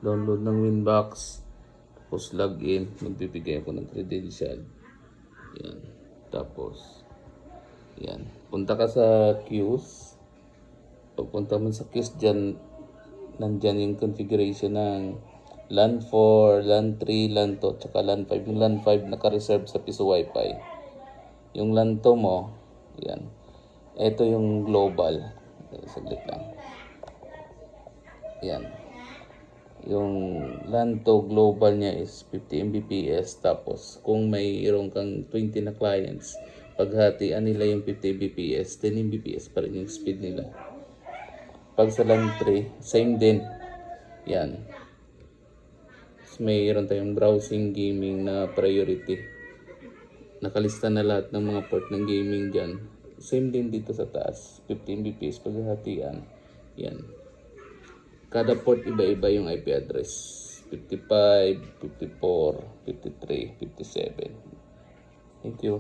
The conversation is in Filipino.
Download ng Winbox. Tapos login. Magbibigay ako ng credential. Yan. Tapos, yan. Punta ka sa queues. Pagpunta mo sa queues dyan, nandyan yung configuration ng LAN 4, LAN 3, LAN 2, tsaka LAN 5. Yung LAN 5 naka-reserve sa piso Wi-Fi. Yung LAN 2 mo, yan. Ito yung global. Saglit lang. Yan. Yung LAN 2 global niya is 50 Mbps. Tapos, kung mayroon kang 20 na clients, paghatian nila yung 50 Mbps, 10 Mbps pa rin yung speed nila. Pag sa LAN 3, same din. Yan. Tapos mayroon tayong browsing gaming na priority. Nakalista na lahat ng mga port ng gaming dyan. Same din dito sa taas. 50 Mbps paghahatian. Yan. Kada port iba-iba yung IP address. 55, 54, 53, 57. Thank you.